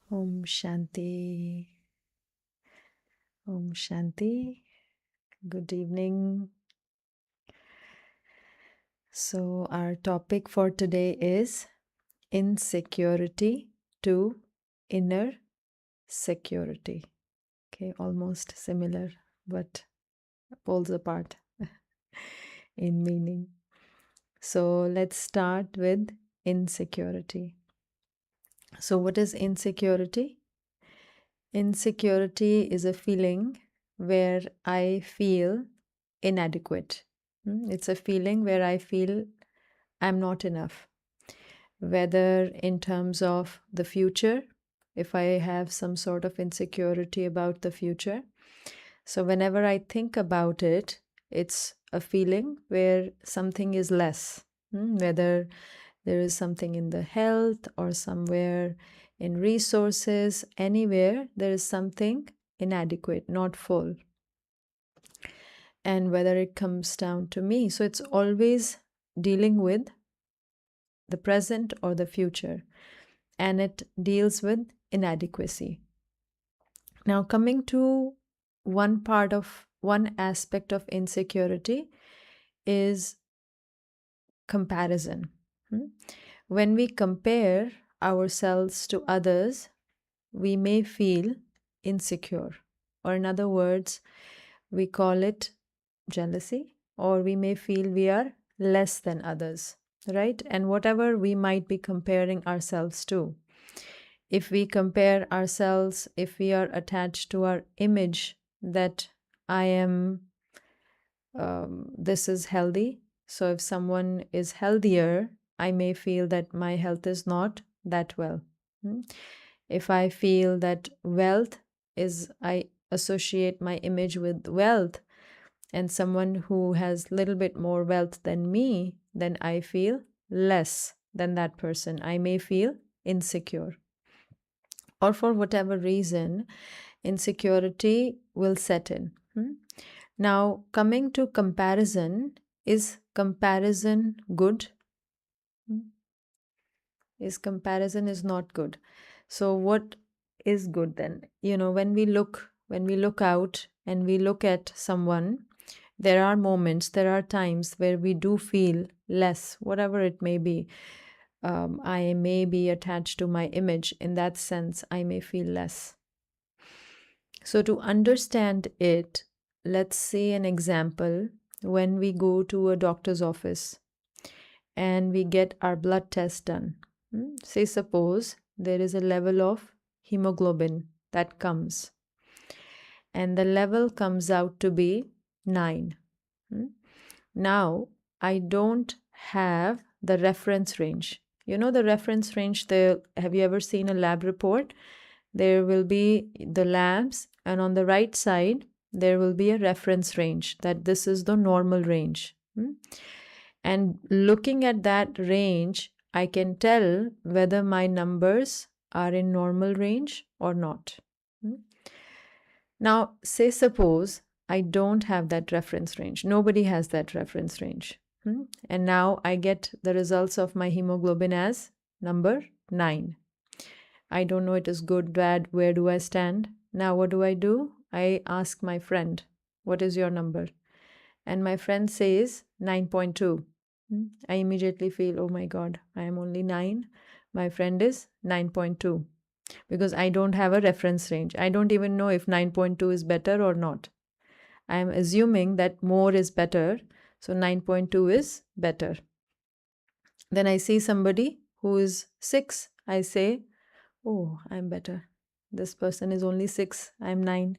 Om Shanti. Om Shanti. Good evening. So, our topic for today is insecurity to inner security. Okay, almost similar, but poles apart in meaning. So, let's start with insecurity. So, what is insecurity? Insecurity is a feeling where I feel inadequate. It's a feeling where I feel I'm not enough, whether in terms of the future, if I have some sort of insecurity about the future. So, whenever I think about it, it's a feeling where something is less, whether there is something in the health or somewhere in resources, anywhere there is something inadequate, not full. And whether it comes down to me. So it's always dealing with the present or the future, and it deals with inadequacy. Now, coming to one aspect of insecurity is comparison. When we compare ourselves to others, we may feel insecure, or in other words, we call it jealousy, or we may feel we are less than others, right? And whatever we might be comparing ourselves to, if we compare ourselves, if we are attached to our image that I am, this is healthy. So if someone is healthier, I may feel that my health is not that well. If I feel that wealth is, I associate my image with wealth, and someone who has little bit more wealth than me, then I feel less than that person. I may feel insecure. Or for whatever reason, insecurity will set in. Now, coming to comparison, is comparison good? Is comparison is not good. So what is good then? When we look out and we look at someone, there are moments, there are times where we do feel less, whatever it may be. I may be attached to my image. In that sense, I may feel less. So to understand it, let's say an example. When we go to a doctor's office and we get our blood test done, say suppose there is a level of hemoglobin that comes, and the level comes out to be 9. Now, I don't have the reference range. The reference range, have you ever seen a lab report? There will be the labs, and on the right side, there will be a reference range that this is the normal range. And looking at that range, I can tell whether my numbers are in normal range or not. Now, say suppose I don't have that reference range. Nobody has that reference range. And now I get the results of my hemoglobin as number 9. I don't know it is good, bad, where do I stand? Now what do? I ask my friend, what is your number? And my friend says 9.2. I immediately feel, oh my God, I am only 9. My friend is 9.2. Because I don't have a reference range. I don't even know if 9.2 is better or not. I am assuming that more is better, so 9.2 is better. Then I see somebody who is 6. I say, oh, I'm better. This person is only 6. I'm 9.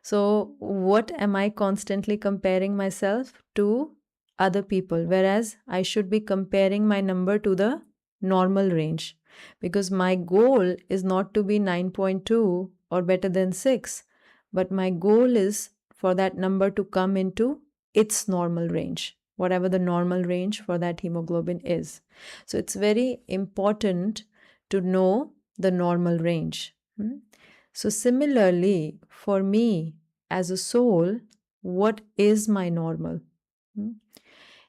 So what am I constantly comparing myself to? Other people, whereas I should be comparing my number to the normal range, because my goal is not to be 9.2 or better than 6, but my goal is for that number to come into its normal range, whatever the normal range for that hemoglobin is. So it's very important to know the normal range. So similarly, for me as a soul, what is my normal?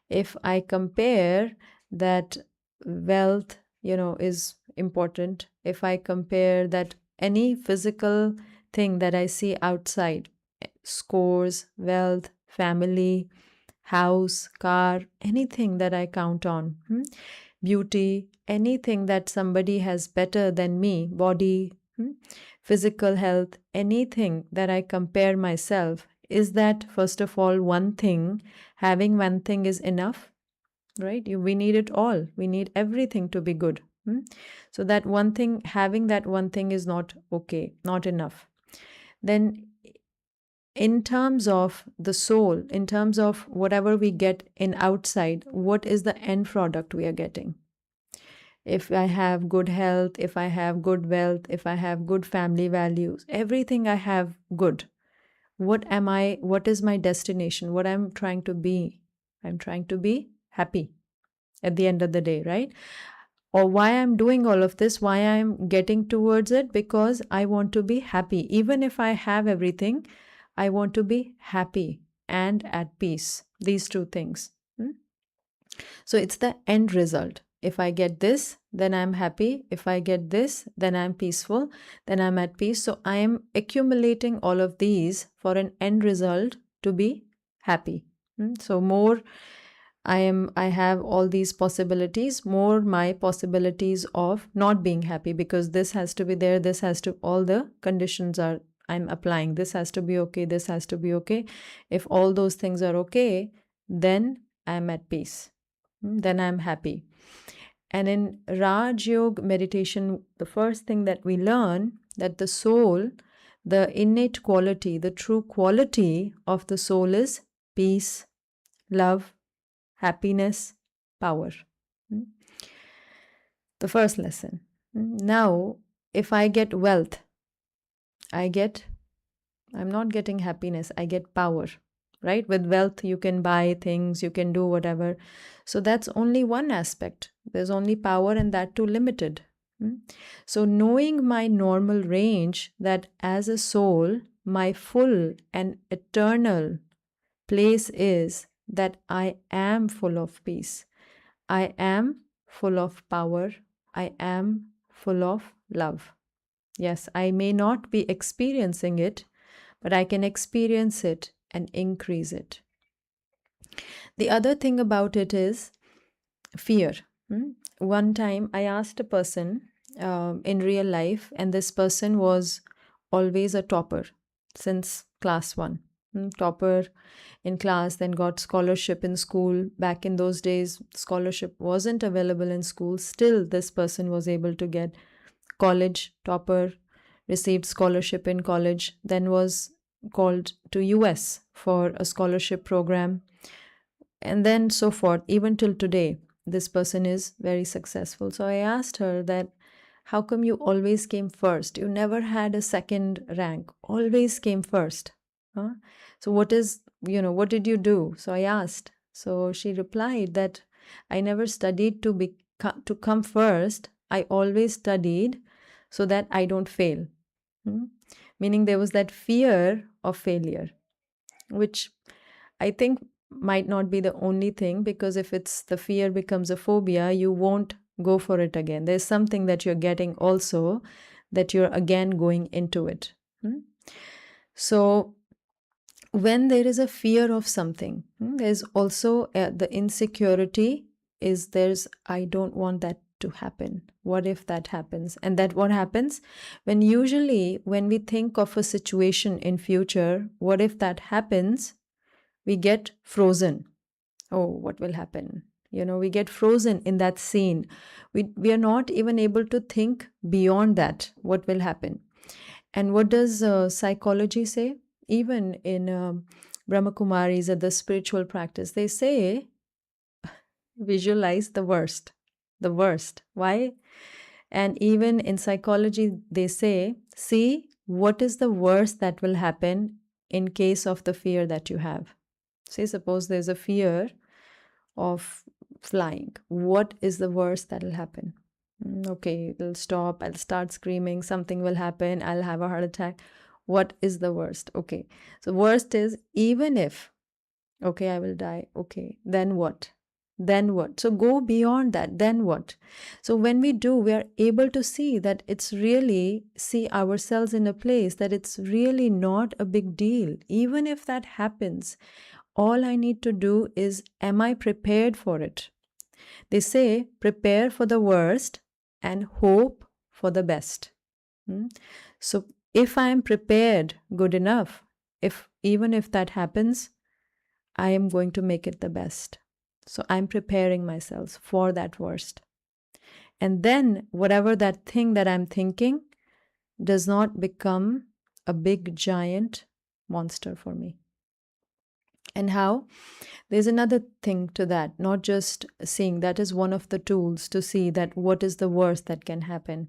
If I compare that wealth, is important if I compare that any physical thing that I see outside, scores, wealth, family, house, car, anything that I count on, beauty, anything that somebody has better than me, body, physical health, anything that I compare myself, is that first of all one thing, having one thing is enough, right? We need it all. We need everything to be good. So that one thing, having that one thing is not okay, not enough. Then in terms of the soul, in terms of whatever we get in outside, what is the end product we are getting? If I have good health, if I have good wealth, if I have good family values, everything I have good, what is my destination? What I'm trying to be? I'm trying to be happy at the end of the day, right? Or why I'm doing all of this, why I'm getting towards it, because I want to be happy. Even if I have everything, I want to be happy and at peace. These two things. So it's the end result. If I get this, then I'm happy. If I get this, then I'm peaceful. Then I'm at peace. So I am accumulating all of these for an end result to be happy. So more I have all these possibilities, more my possibilities of not being happy, because this has to be there, this has to, all the conditions are I'm applying. This has to be okay, this has to be okay. If all those things are okay, then I'm at peace. Then I'm happy. And in Raj Yoga meditation, the first thing that we learn that the soul, the innate quality, the true quality of the soul is peace, love, happiness, power. The first lesson. Now, if I get wealth, I'm not getting happiness, I get power, right? With wealth, you can buy things, you can do whatever. So that's only one aspect. There's only power, and that too limited. So knowing my normal range, that as a soul, my full and eternal place is that I am full of peace. I am full of power. I am full of love. Yes, I may not be experiencing it, but I can experience it and increase it. The other thing about it is fear. One time I asked a person in real life, and this person was always a topper since class 1. Topper in class, then got scholarship in school. Back in those days, scholarship wasn't available in school. Still, this person was able to get college, topper, received scholarship in college, then was called to US for a scholarship program, and then so forth. Even till today, this person is very successful. So I asked her that, how come you always came first? You never had a second rank, always came first. So what did you do? So I asked. So she replied that I never studied to come first. I always studied so that I don't fail. Meaning there was that fear of failure, which I think might not be the only thing, because if it's the fear becomes a phobia, you won't go for it again. There's something that you're getting also, that you're again going into it. So when there is a fear of something, there's also the insecurity I don't want that to happen. What if that happens? And that what happens when we think of a situation in future, what if that happens, we get frozen. Oh, what will happen? We get frozen in that scene. We are not even able to think beyond that, what will happen. And what does psychology say? Even in Brahma Kumaris at the spiritual practice, they say, visualize the worst. The worst. Why? And even in psychology, they say, see what is the worst that will happen in case of the fear that you have. Say, suppose there's a fear of flying. What is the worst that will happen? Okay, it'll stop. I'll start screaming. Something will happen. I'll have a heart attack. What is the worst? Okay, so worst is even if, okay, I will die. Okay, then what? Then what? So go beyond that. Then what? So when we do, we are able to see that it's really, see ourselves in a place that it's really not a big deal. Even if that happens, all I need to do is, am I prepared for it? They say, prepare for the worst and hope for the best. So if I am prepared good enough, if even if that happens, I am going to make it the best. So I'm preparing myself for that worst. And then whatever that thing that I'm thinking does not become a big giant monster for me. And how? There's another thing to that, not just seeing, that is one of the tools to see that what is the worst that can happen.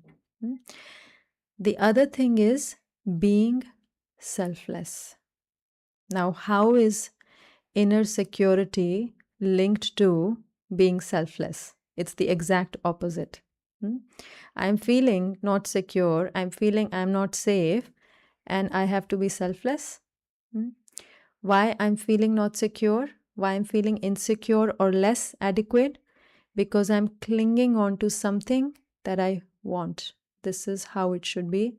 The other thing is being selfless. Now, how is inner security linked to being selfless? It's the exact opposite. I'm feeling not secure, I'm feeling I'm not safe, and I have to be selfless. Why I'm feeling not secure? Why I'm feeling insecure or less adequate? Because I'm clinging on to something that I want. This is how it should be.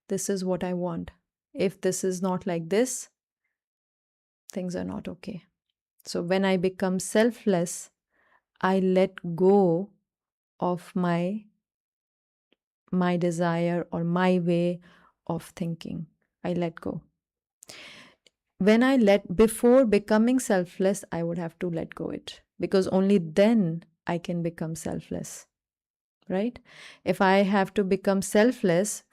This is what I want. If this is not like this, things are not okay. So when I become selfless, I let go of my desire or my way of thinking. I let go. When before becoming selfless, I would have to let go it, because only then I can become selfless, right? If I have to become selfless,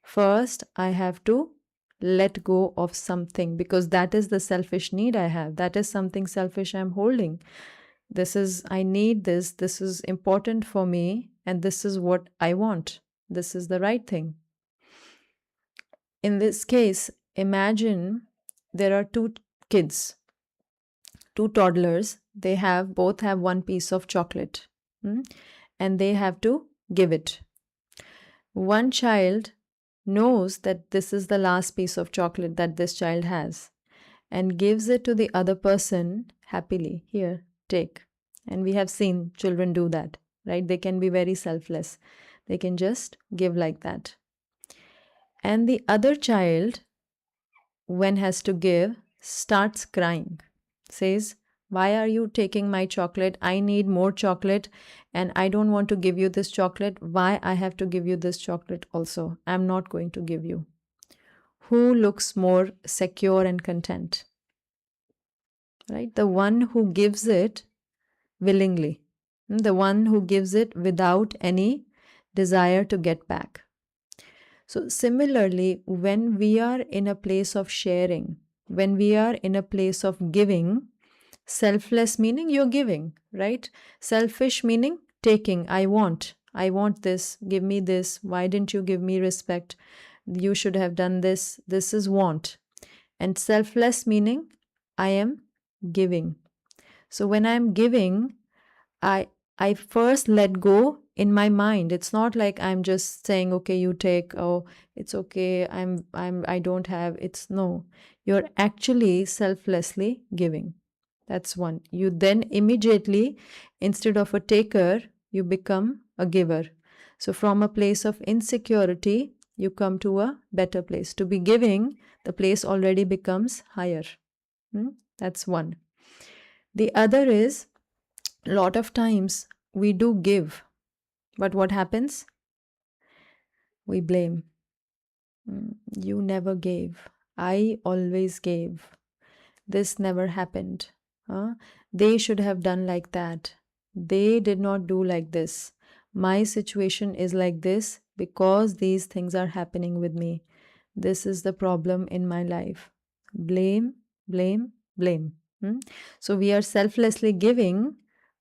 first I have to let go of something, because that is the selfish need I have. That is something selfish I'm holding. I need this. This is important for me. And this is what I want. This is the right thing. In this case, imagine there are two kids, two toddlers. They both have one piece of chocolate, and they have to give it. One child knows that this is the last piece of chocolate that this child has and gives it to the other person happily. Here, take. And we have seen children do that, right? They can be very selfless. They can just give like that. And the other child, when has to give, starts crying, says, why are you taking my chocolate? I need more chocolate and I don't want to give you this chocolate. Why I have to give you this chocolate also? I'm not going to give you. Who looks more secure and content? Right? The one who gives it willingly, the one who gives it without any desire to get back. So similarly, when we are in a place of sharing, when we are in a place of giving, selfless meaning you're giving, right? Selfish meaning taking. I want this, give me this. Why didn't you give me respect? You should have done this. This is want. And selfless meaning I am giving. So when I'm giving, I first let go in my mind. It's not like I'm just saying, okay, you take, oh, it's okay, I don't have. It's no. You're actually selflessly giving. That's one. You then immediately, instead of a taker, you become a giver. So from a place of insecurity, you come to a better place. To be giving, the place already becomes higher. That's one. The other is, a lot of times we do give, but what happens? We blame. You never gave. I always gave. This never happened. They should have done like that. They did not do like this. My situation is like this because these things are happening with me. This is the problem in my life. Blame, blame, blame. So we are selflessly giving,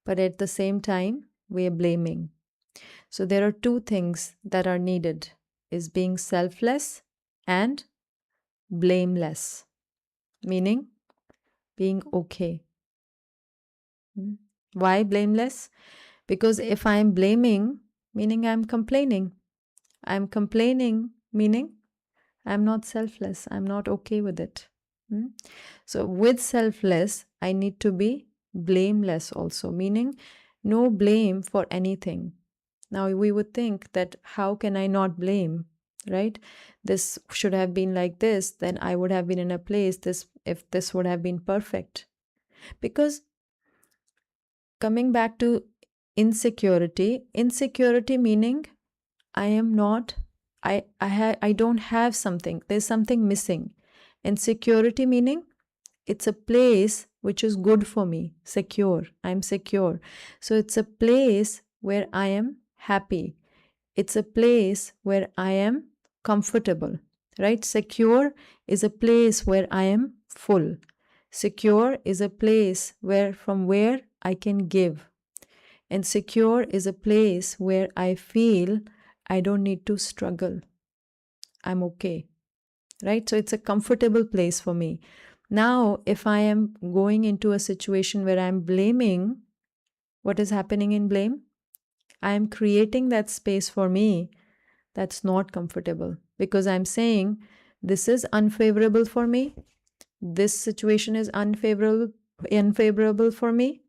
but at the same time, we are blaming. So there are two things that are needed, is being selfless and blameless, meaning being okay. Why blameless? Because if I'm blaming, meaning I'm complaining. I'm complaining, meaning I'm not selfless. I'm not okay with it. So with selfless, I need to be blameless also, meaning no blame for anything. Now we would think that how can I not blame, right? This should have been like this, then I would have been in a place this if this would have been perfect. Because coming back to insecurity meaning I am not, I don't have something. There's something missing. Insecurity meaning it's a place which is good for me, secure. I'm secure. So it's a place where I am happy. It's a place where I am comfortable, right? Secure is a place where I am full. Secure is a place where I can give. And secure is a place where I feel I don't need to struggle. I'm okay, right? So it's a comfortable place for me. Now, if I am going into a situation where I'm blaming, what is happening in blame? I am creating that space for me that's not comfortable because I'm saying this is unfavorable for me. This situation is unfavorable for me.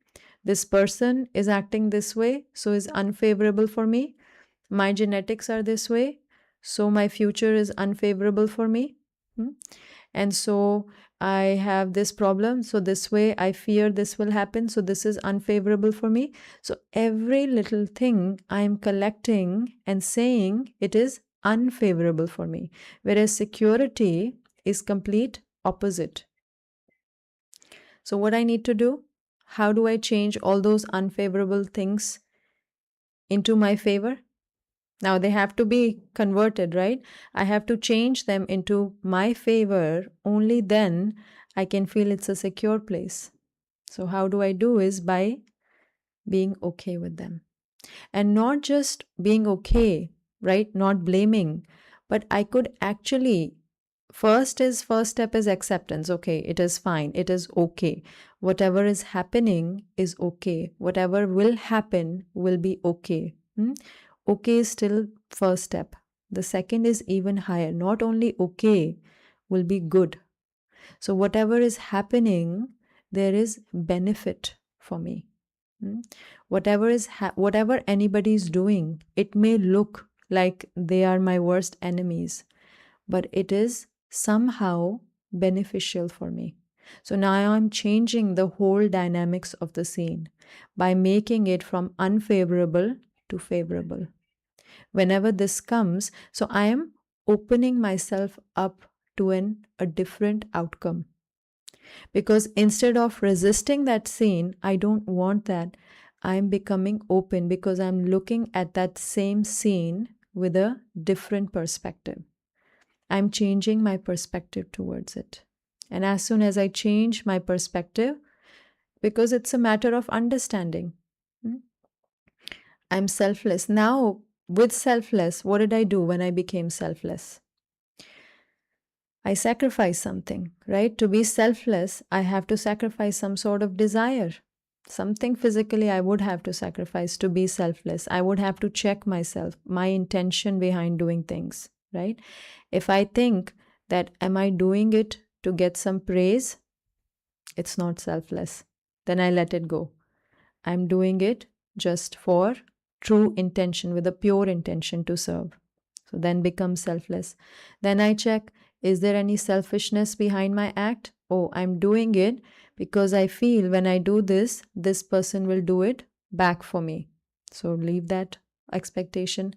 This person is acting this way, so is unfavorable for me. My genetics are this way, so my future is unfavorable for me. And so I have this problem, so this way I fear this will happen, so this is unfavorable for me. So every little thing I'm collecting and saying it is unfavorable for me, whereas security is complete opposite. So what I need to do, how do I change all those unfavorable things into my favor? Now they have to be converted, right? I have to change them into my favor. Only then I can feel it's a secure place. So how do I do is by being okay with them. And not just being okay, right? Not blaming, but I could actually first step is acceptance. Okay, it is fine. It is okay. Whatever is happening is okay. Whatever will happen will be okay. Okay is still first step. The second is even higher. Not only okay will be good. So whatever is happening, there is benefit for me. Whatever anybody is doing, it may look like they are my worst enemies, but it is somehow beneficial for me. So now I'm changing the whole dynamics of the scene by making it from unfavorable to favorable. Whenever this comes, so I am opening myself up to a different outcome. Because instead of resisting that scene, I don't want that. I'm becoming open because I'm looking at that same scene with a different perspective. I'm changing my perspective towards it. And as soon as I change my perspective, because it's a matter of understanding, I'm selfless. Now, with selfless, what did I do when I became selfless? I sacrifice something, right? To be selfless, I have to sacrifice some sort of desire. Something physically I would have to sacrifice to be selfless. I would have to check myself, my intention behind doing things, right? If I think that am I doing it to get some praise, it's not selfless. Then I let it go. I'm doing it just for true intention, with a pure intention to serve. So then become selfless. Then I check, is there any selfishness behind my act? Oh, I'm doing it because I feel when I do this, this person will do it back for me. So leave that expectation.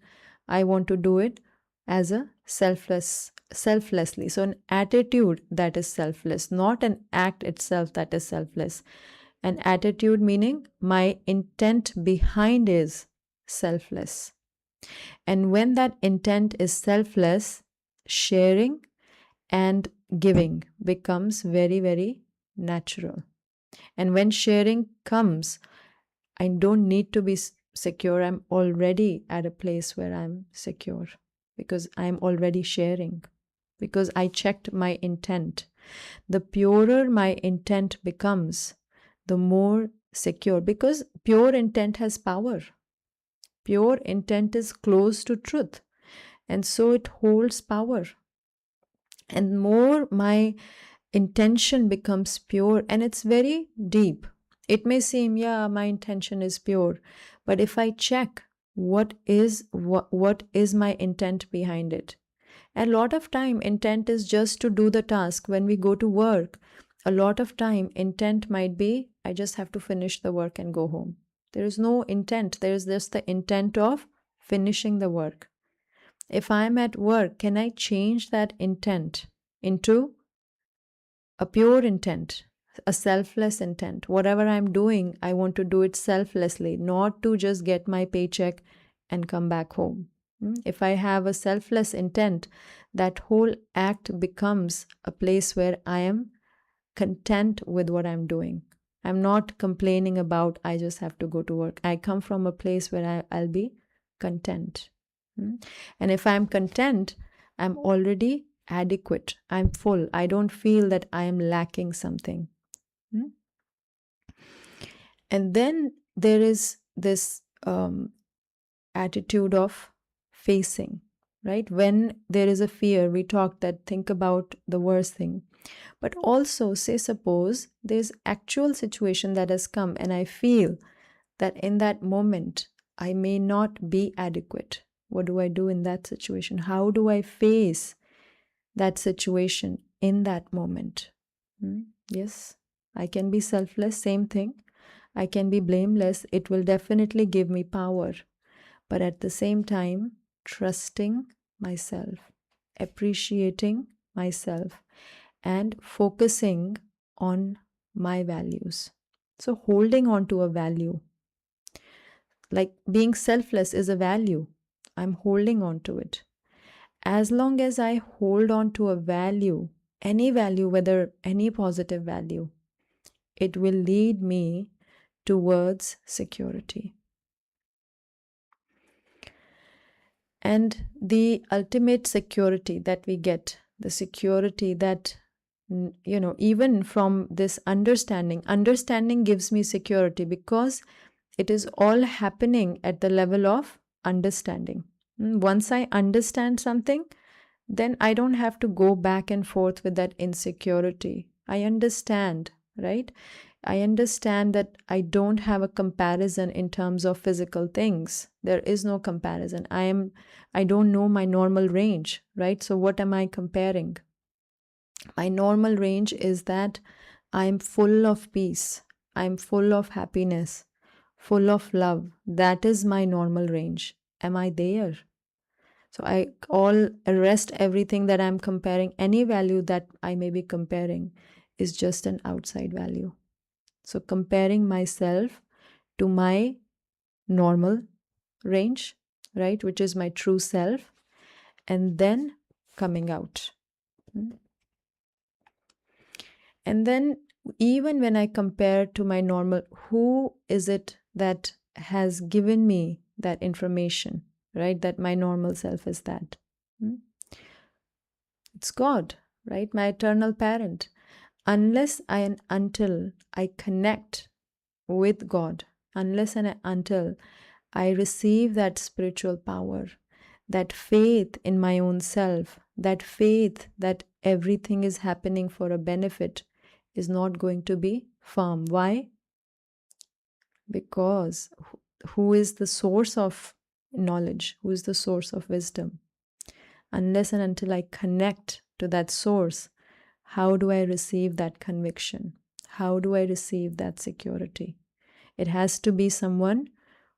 I want to do it as a selflessly. So an attitude that is selfless, not an act itself that is selfless. An attitude meaning my intent behind is selfless. And when that intent is selfless, sharing and giving becomes very, very natural. And when sharing comes, I don't need to be secure. I'm already at a place where I'm secure because I'm already sharing, because I checked my intent. The purer my intent becomes, the more secure, because pure intent has power. Pure intent is close to truth, and so it holds power. And more my intention becomes pure, and it's very deep. It may seem, yeah, my intention is pure, but if I check what is my intent behind it, a lot of time intent is just to do the task. When we go to work, a lot of time intent might be, I just have to finish the work and go home. There is no intent. There is just the intent of finishing the work. If I'm at work, can I change that intent into a pure intent, a selfless intent? Whatever I'm doing, I want to do it selflessly, not to just get my paycheck and come back home. If I have a selfless intent, that whole act becomes a place where I am content with what I'm doing. I'm not complaining about, I just have to go to work. I come from a place where I'll be content. And if I'm content, I'm already adequate. I'm full. I don't feel that I am lacking something. And then there is this attitude of facing, right? When there is a fear, we talk that think about the worst thing. But also, say, suppose there's actual situation that has come, and I feel that in that moment, I may not be adequate. What do I do in that situation? How do I face that situation in that moment? Yes, I can be selfless, same thing. I can be blameless. It will definitely give me power. But at the same time, trusting myself, appreciating myself, and focusing on my values. So, holding on to a value, like being selfless, is a value. I'm holding on to it. As long as I hold on to a value, any value, whether any positive value, it will lead me towards security. And the ultimate security that we get, the security that, even from this understanding gives me security because it is all happening at the level of understanding. Once I understand something, then I don't have to go back and forth with that insecurity. I understand, right? I understand that I don't have a comparison in terms of physical things. There is no comparison. I don't know my normal range, right? So what am I comparing? My normal range is that I'm full of peace. I'm full of happiness, full of love. That is my normal range. Am I there? So I all arrest everything that I'm comparing. Any value that I may be comparing is just an outside value. So comparing myself to my normal range, right, which is my true self, and then coming out. And then even when I compare to my normal, who is it that has given me that information, right? That my normal self is that. It's God, right? My eternal parent. Unless and until I connect with God, unless and until I receive that spiritual power, that faith in my own self, that faith that everything is happening for a benefit, is not going to be firm. Why? Because who is the source of knowledge? Who is the source of wisdom? Unless and until I connect to that source, how do I receive that conviction? How do I receive that security? It has to be someone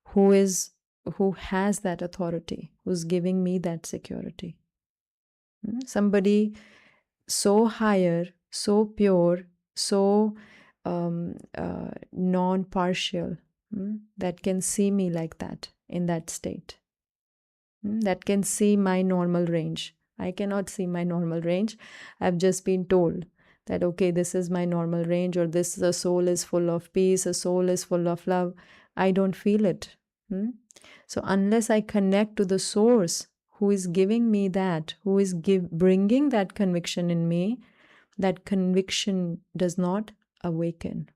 who has that authority, who's giving me that security. Somebody so higher, so pure, so non-partial, that can see me like that, in that state, that can see my normal range. I cannot see my normal range. I've just been told that, okay, this is my normal range, or this, the soul is full of peace, a soul is full of love. I don't feel it. So unless I connect to the source who is giving me that, who is bringing that conviction in me, that conviction does not awaken.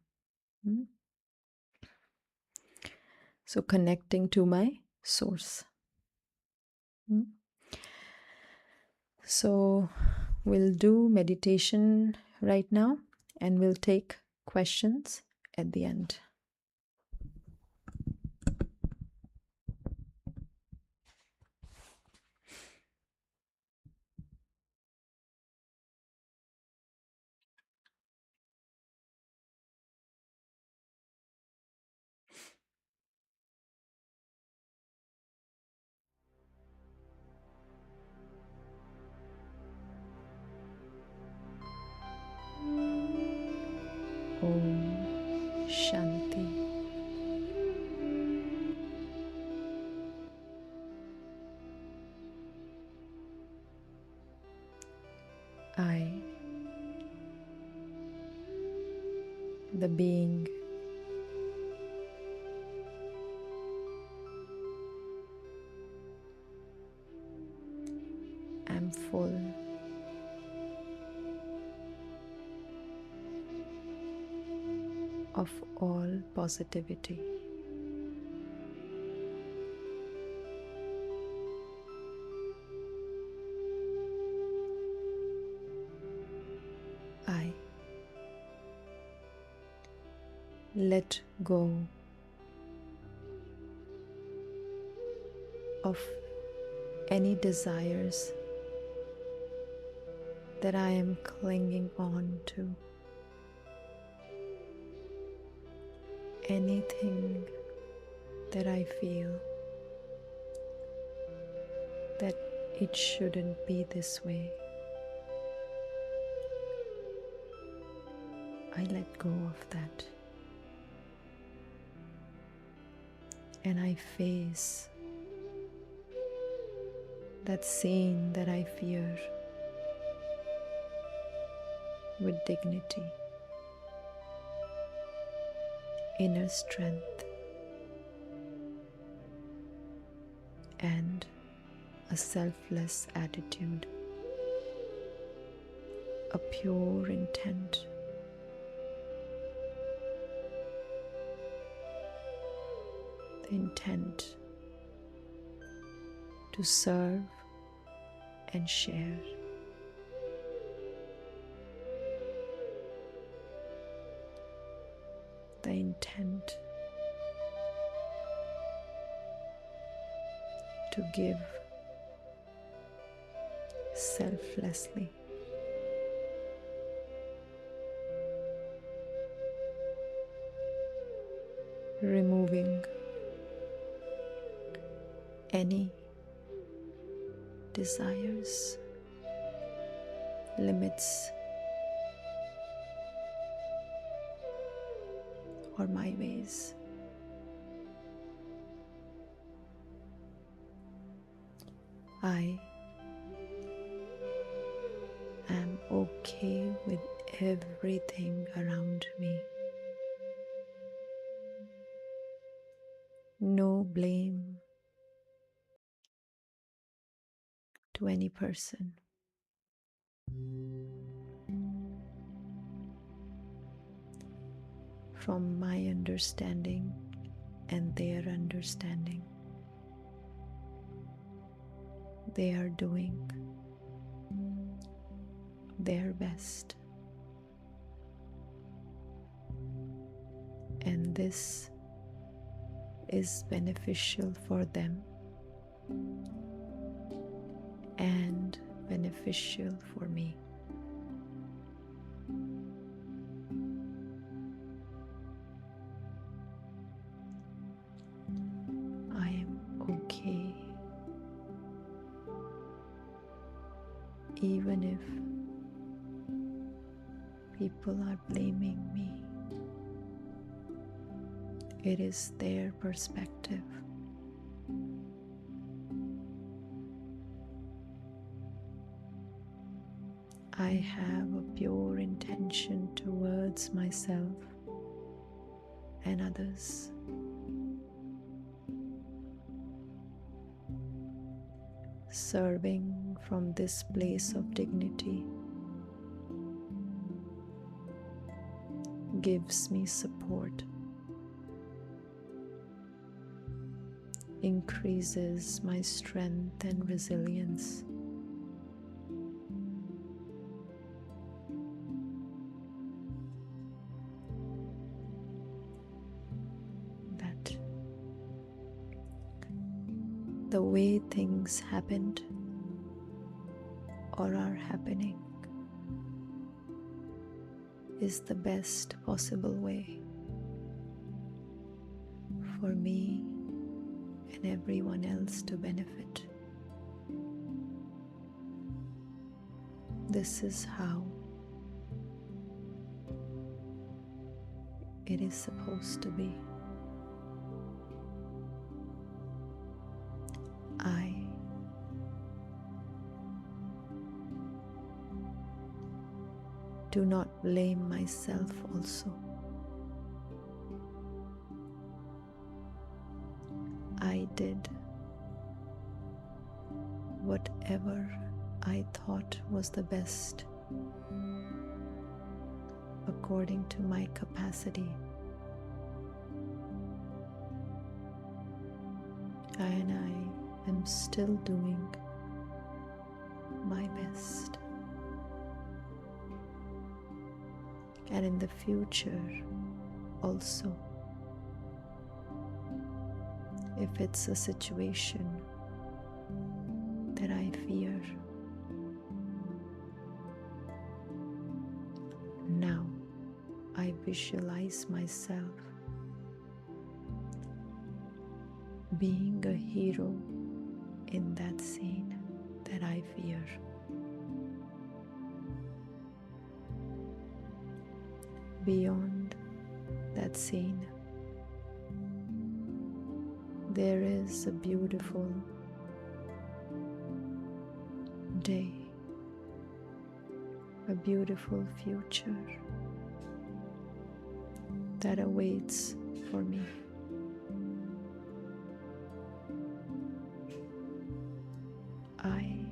So connecting to my source. So we'll do meditation right now, and we'll take questions at the end. Om Shanti. I, the being, am full of all positivity. I let go of any desires that I am clinging on to, anything that I feel that it shouldn't be this way. I let go of that, and I face that scene that I fear with dignity, inner strength, and a selfless attitude, a pure intent. The intent to serve and share. The intent to give selflessly. Removing any desires, limits, or my ways. I am okay with everything around me. No blame to any person. From my understanding and their understanding, they are doing their best, and this is beneficial for them and beneficial for me. I am okay, even if people are blaming me. It is their perspective. I have a pure intention towards myself and others. Serving from this place of dignity gives me support, increases my strength and resilience. the way things happened or are happening is the best possible way for me and everyone else to benefit. This is how it is supposed to be. I do not blame myself also. I did whatever I thought was the best according to my capacity. And I am still doing my best. And in the future also, if it's a situation that I fear, now I visualize myself being a hero in that scene that I fear. Beyond that scene, there is a beautiful day, a beautiful future that awaits for me. I,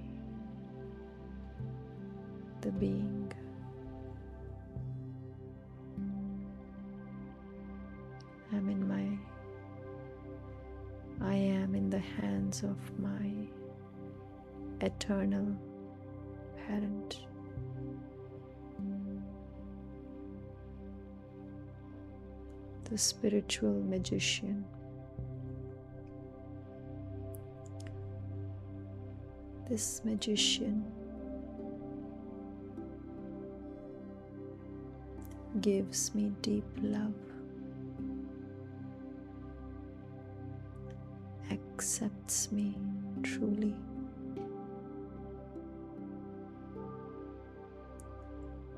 the being, I am in the hands of my eternal parent. The spiritual magician. This magician gives me deep love, accepts me truly,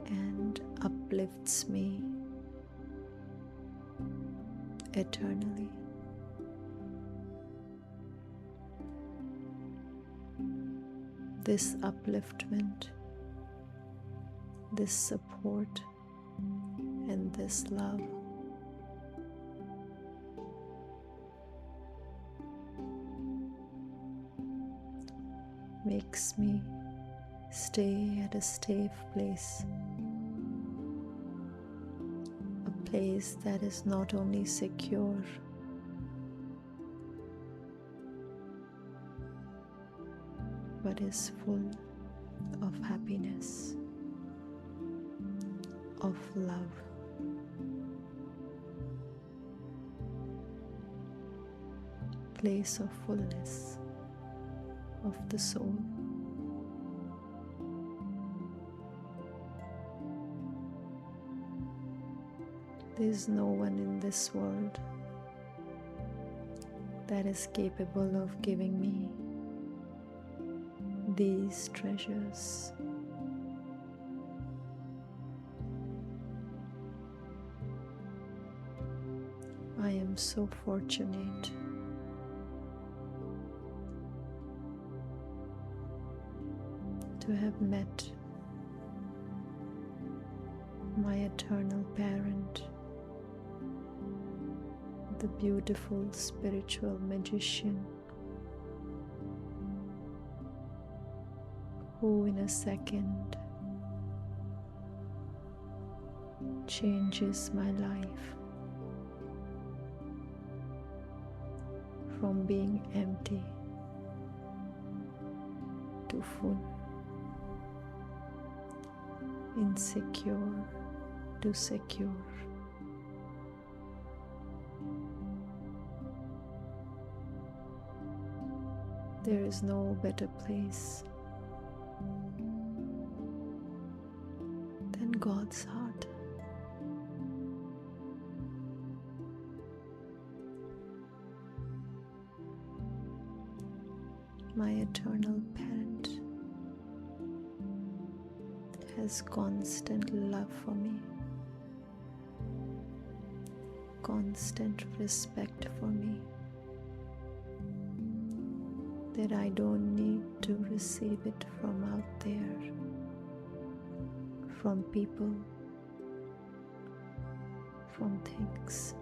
and uplifts me eternally. This upliftment, this support, and this love makes me stay at a safe place, a place that is not only secure but is full of happiness, of love. Place of fullness of the soul. There is no one in this world that is capable of giving me these treasures. I am so fortunate to have met my eternal parent, the beautiful spiritual magician, who in a second changes my life from being empty to full, insecure to secure. There is no better place than God's heart. My eternal parent has constant love for me, constant respect for me, that I don't need to receive it from out there, from people, from things,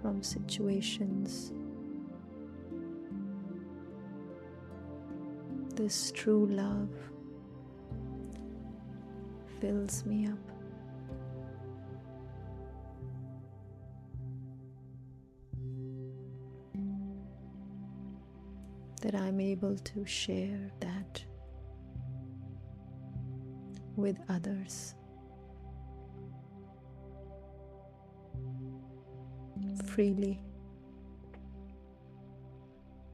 from situations. This true love fills me up. That I'm able to share that with others freely,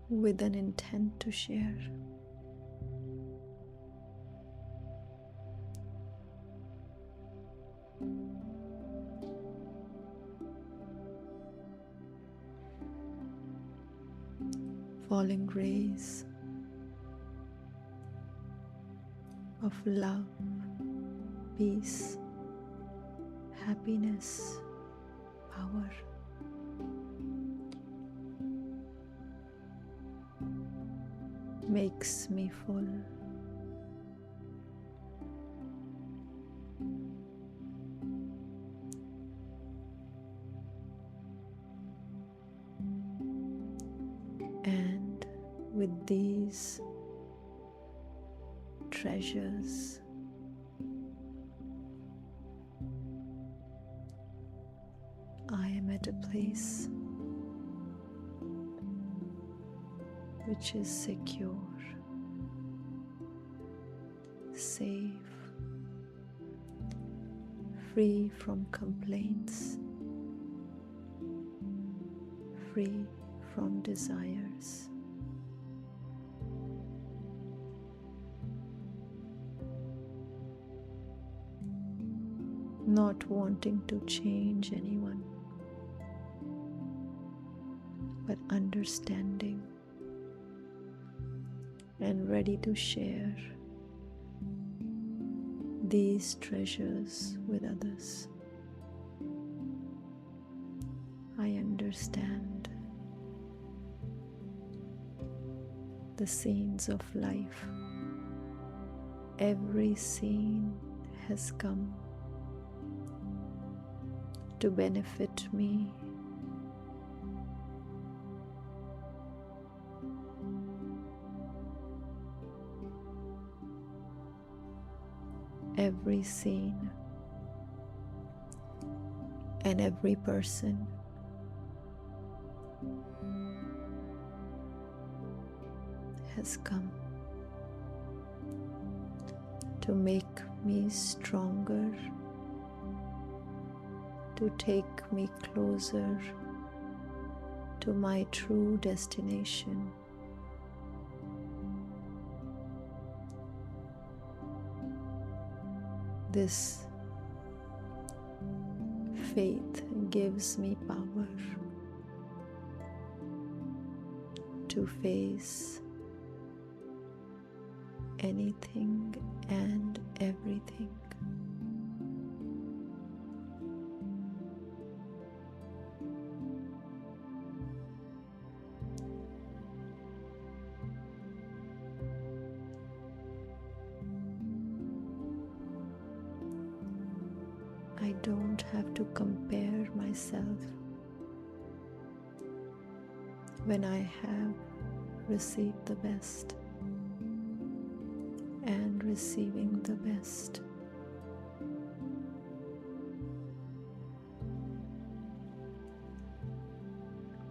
with an intent to share. Falling rays of love, peace, happiness, power. Makes me full. And with these treasures, I am at a place which is secure, safe, free from complaints, free from desires. Not wanting to change anyone, but understanding and ready to share these treasures with others. I understand the scenes of life. Every scene has come to benefit me. Every scene and every person has come to make me stronger, to take me closer to my true destination. This faith gives me power to face anything and everything. I don't have to compare myself when I have received the best and receiving the best.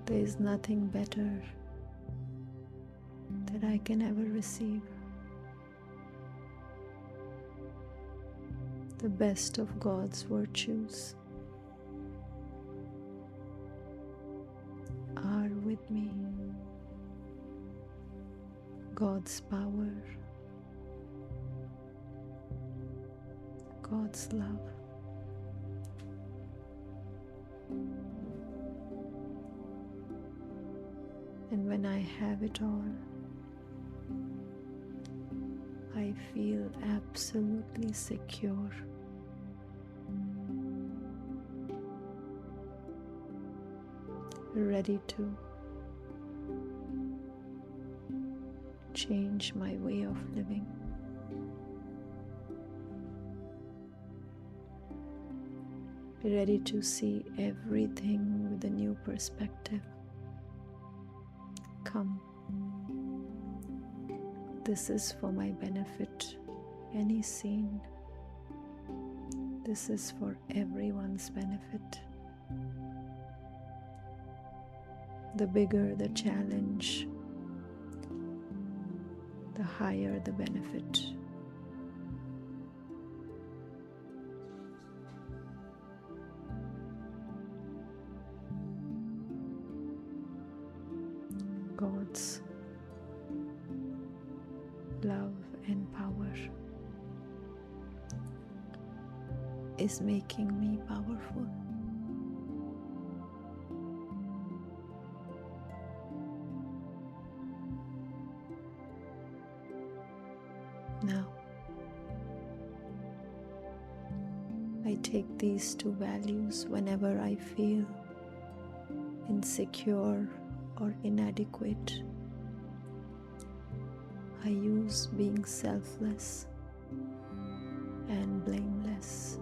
There is nothing better that I can ever receive. The best of God's virtues are with me. God's power, God's love. And when I have it all, I feel absolutely secure. Ready to change my way of living. Ready to see everything with a new perspective. Come. This is for my benefit. Any scene. This is for everyone's benefit. The bigger the challenge, the higher the benefit. God's love and power is making me powerful. Now, I take these two values whenever I feel insecure or inadequate. I use being selfless and blameless.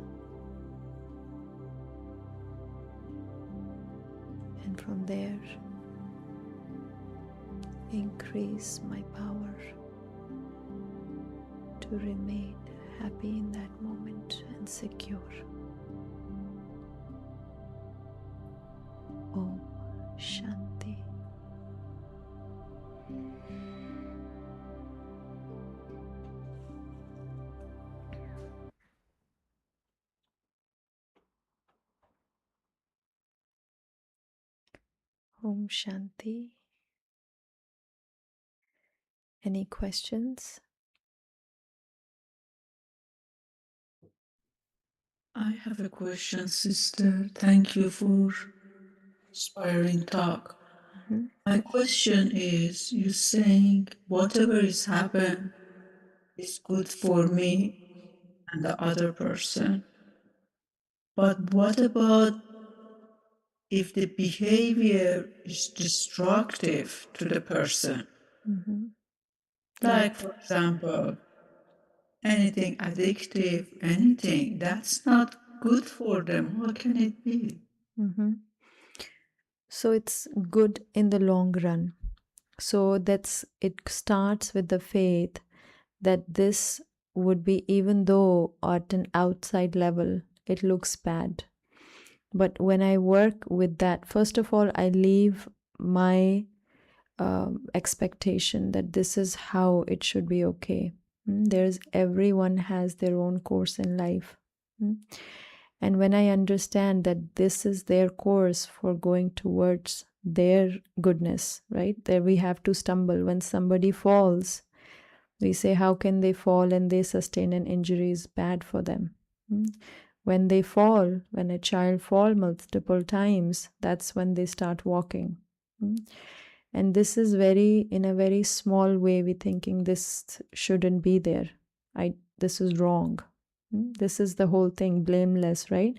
And from there, increase my power to remain happy in that moment and secure. Om Shanti. Om Shanti. Any questions? I have a question, sister. Thank you for inspiring talk. My question is, you saying whatever is happened is good for me and the other person. But what about if the behavior is destructive to the person? Like, for example, anything addictive, anything that's not good for them, what can it be? So it's good in the long run. So it starts with the faith that this would be, even though at an outside level it looks bad. But when I work with that, first of all, I leave my expectation that this is how it should be okay. Everyone has their own course in life. And when I understand that this is their course for going towards their goodness, right? There we have to stumble. When somebody falls, we say, how can they fall and they sustain an injury is bad for them. When they fall, when a child falls multiple times, that's when they start walking. And this is in a very small way, we thinking this shouldn't be there. This is wrong. This is the whole thing, blameless, right?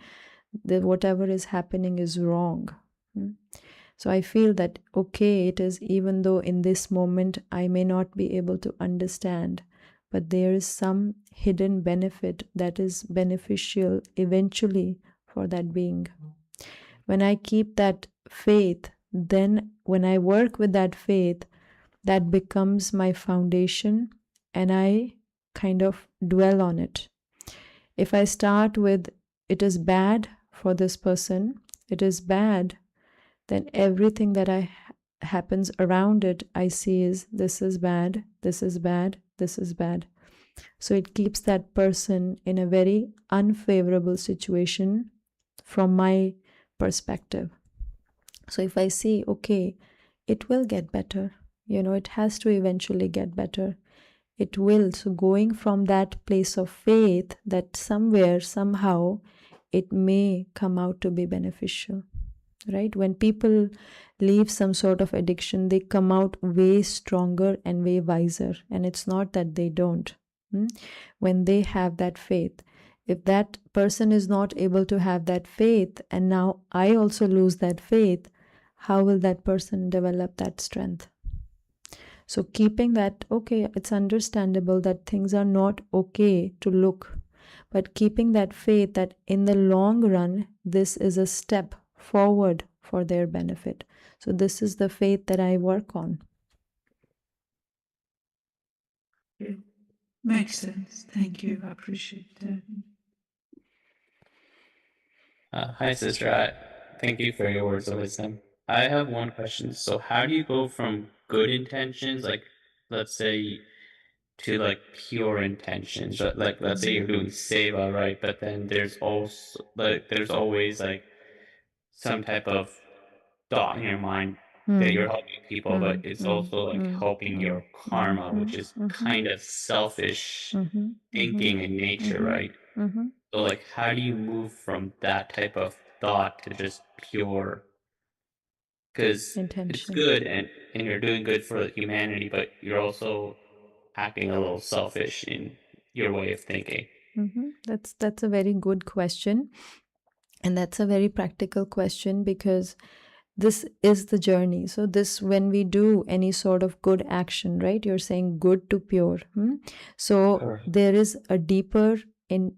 That whatever is happening is wrong. So I feel that, okay, it is, even though in this moment I may not be able to understand, but there is some hidden benefit that is beneficial eventually for that being. When I keep that faith, then when I work with that faith, that becomes my foundation and I kind of dwell on it. If I start with, it is bad for this person, it is bad, then everything that happens around it, I see is this is bad, this is bad, this is bad. So it keeps that person in a very unfavorable situation from my perspective. So if I see, okay, it will get better, it has to eventually get better. It will. So, going from that place of faith that somewhere, somehow, it may come out to be beneficial, right? When people leave some sort of addiction, they come out way stronger and way wiser. And it's not that they don't. When they have that faith, if that person is not able to have that faith, and now I also lose that faith, how will that person develop that strength? So, keeping that, okay, it's understandable that things are not okay to look, but keeping that faith that in the long run, this is a step forward for their benefit. So, this is the faith that I work on. Okay. Makes sense. Thank you. I appreciate that. Hi, sister. Thank you for your words of wisdom. I have one question. So, how do you go from good intentions, like, let's say, to like pure intentions? Like, let's say you're doing seva, right? But then there's always like some type of thought in your mind that you're helping people, but it's also like helping your karma, which is kind of selfish thinking in nature, right? So, like, how do you move from that type of thought to just pure? Because it's Intention. good and you're doing good for humanity, but you're also acting a little selfish in your way of thinking. That's a very good question. And that's a very practical question because this is the journey. So, this, when we do any sort of good action, right? You're saying good to pure. So, Sure. there is a deeper in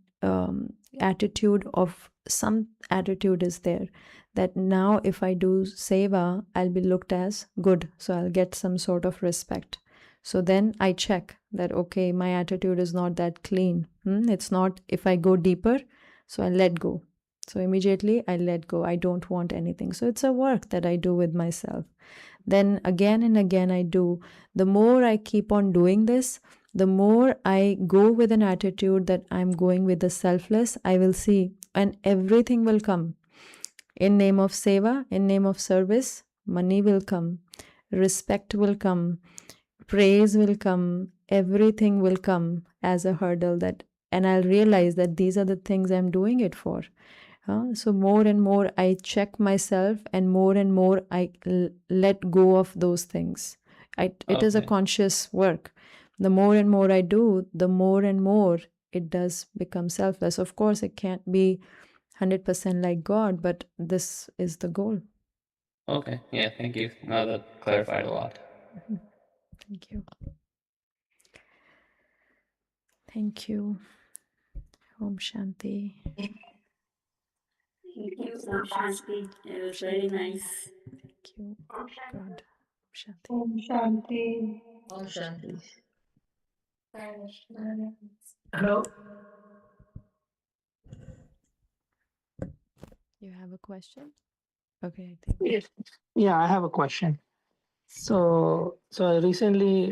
attitude of some attitude is there that now if I do seva, I'll be looked as good. So, I'll get some sort of respect. So, then I check that, okay, my attitude is not that clean. It's not, if I go deeper, so I let go. So immediately I let go. I don't want anything. So it's a work that I do with myself. Then again and again I do. The more I keep on doing this, the more I go with an attitude that I'm going with the selfless, I will see, and everything will come. In name of seva, in name of service, money will come, respect will come, praise will come, everything will come as a hurdle that, and I'll realize that these are the things I'm doing it for. So more and more I check myself, and more I let go of those things. It is a Okay. conscious work. The more and more I do, the more and more it does become selfless. Of course, it can't be 100% like God, but this is the goal. Okay. Yeah. Thank you. No, that clarified a lot. Thank you. Thank you. Om Shanti. Thank you, Om Shanti. It was very nice. Thank you, God. Om Shanti. Om Shanti. Om Shanti. Hello. You have a question? Okay, I think. Yes. Yeah, I have a question. So I recently